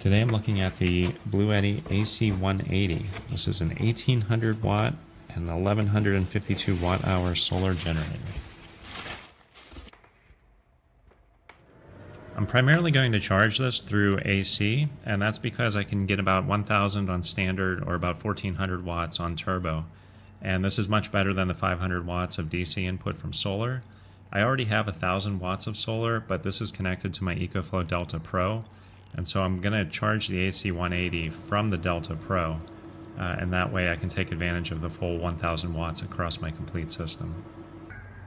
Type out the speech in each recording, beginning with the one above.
Today I'm looking at the BLUETTI AC180. This is an 1800 watt and 1152 watt-hour solar generator. I'm primarily going to charge this through AC, and that's because I can get about 1000 on standard or about 1400 watts on turbo. And this is much better than the 500 watts of DC input from solar. I already have 1000 watts of solar, but this is connected to my EcoFlow Delta Pro. And so I'm going to charge the AC180 from the Delta Pro, and that way I can take advantage of the full 1000 watts across my complete system.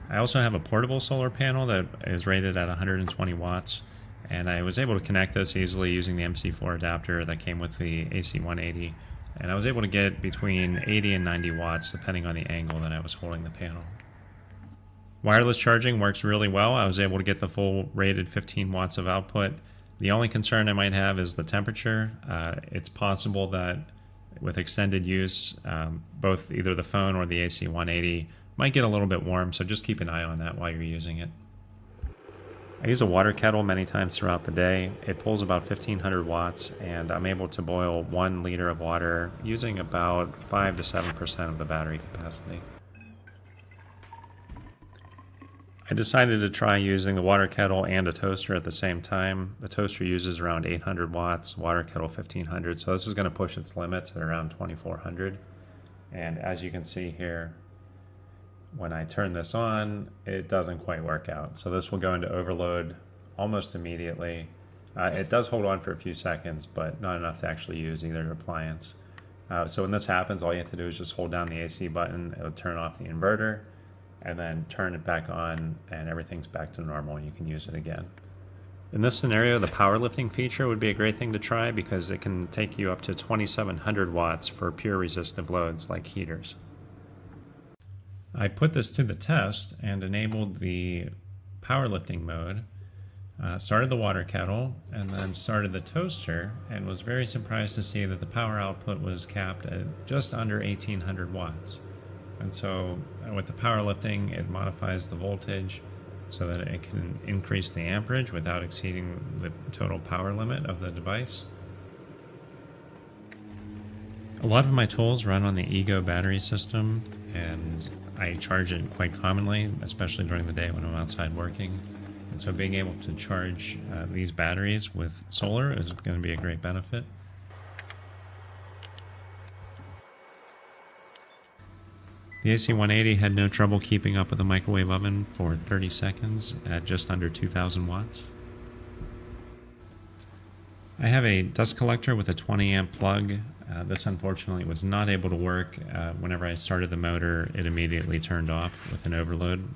I also have a portable solar panel that is rated at 120 watts, and I was able to connect this easily using the MC4 adapter that came with the AC180, and I was able to get between 80 and 90 watts depending on the angle that I was holding the panel. Wireless charging works really well. I was able to get the full rated 15 watts of output. The only concern I might have is the temperature. It's possible that with extended use, both either the phone or the AC180 might get a little bit warm, so just keep an eye on that while you're using it. I use a water kettle many times throughout the day. It pulls about 1500 watts, and I'm able to boil 1 liter of water using about 5 to 7% of the battery capacity. I decided to try using the water kettle and a toaster at the same time. The toaster uses around 800 watts, water kettle 1500, so this is going to push its limits at around 2400. And as you can see here, when I turn this on, it doesn't quite work out. So this will go into overload almost immediately. It does hold on for a few seconds, but not enough to actually use either appliance. So when this happens, all you have to do is just hold down the AC button. It'll turn off the inverter, and then turn it back on, and everything's back to normal and you can use it again. In this scenario, the power lifting feature would be a great thing to try because it can take you up to 2700 watts for pure resistive loads like heaters. I put this to the test and enabled the power lifting mode, started the water kettle, and then started the toaster, and was very surprised to see that the power output was capped at just under 1800 watts. And so with the power lifting, it modifies the voltage so that it can increase the amperage without exceeding the total power limit of the device. A lot of my tools run on the Ego battery system, and I charge it quite commonly, especially during the day when I'm outside working. And so being able to charge these batteries with solar is going to be a great benefit. The AC180 had no trouble keeping up with a microwave oven for 30 seconds at just under 2000 watts. I have a dust collector with a 20 amp plug. This unfortunately was not able to work. Whenever I started the motor, it immediately turned off with an overload.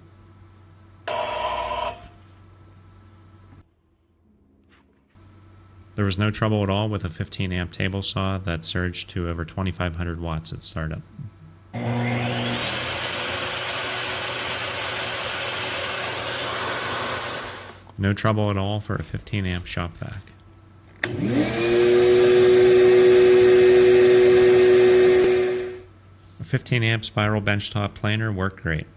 There was no trouble at all with a 15 amp table saw that surged to over 2500 watts at startup. No trouble at all for a 15 amp shop vac. A 15 amp spiral benchtop planer worked great.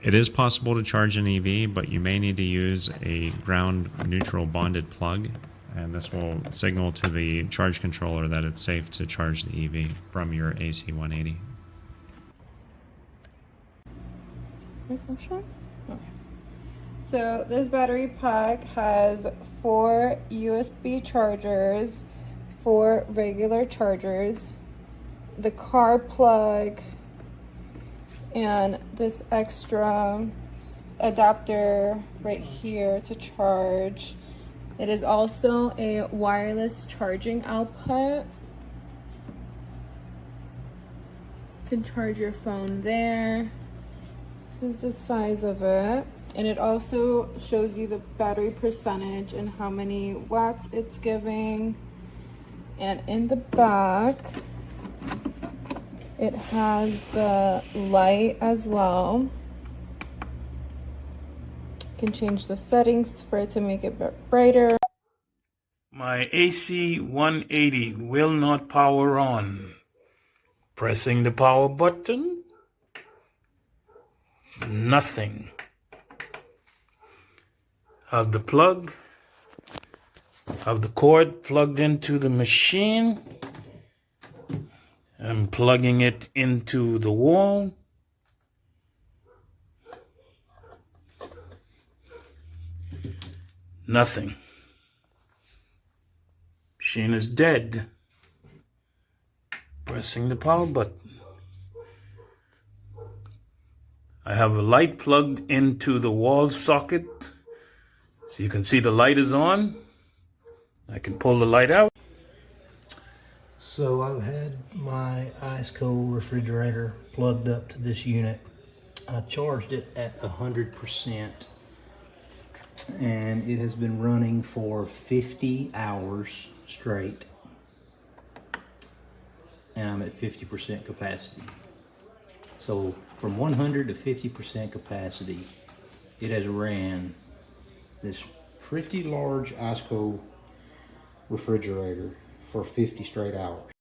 It is possible to charge an EV, but you may need to use a ground neutral bonded plug, and this will signal to the charge controller that it's safe to charge the EV from your AC180. Okay. So this battery pack has 4 USB chargers, 4 regular chargers, the car plug, and this extra adapter right here to charge. It is also a wireless charging output. You can charge your phone there. This is the size of it. And it also shows you the battery percentage and how many watts it's giving. And in the back, it has the light as well. You can change the settings for it to make it brighter. My AC180 will not power on. Pressing the power button. Nothing. Have the plug. Have the cord plugged into the machine. I'm plugging it into the wall. Nothing. Machine is dead. Pressing the power button. I have a light plugged into the wall socket. So you can see the light is on. I can pull the light out. So I've had my ice cold refrigerator plugged up to this unit. I charged it at 100% and it has been running for 50 hours straight. And I'm at 50% capacity. So from 100 to 50% capacity, it has ran this pretty large ice cold refrigerator for 50 straight hours.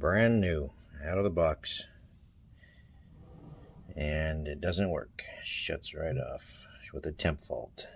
Brand new, out of the box, and it doesn't work. Shuts right off with a temp fault.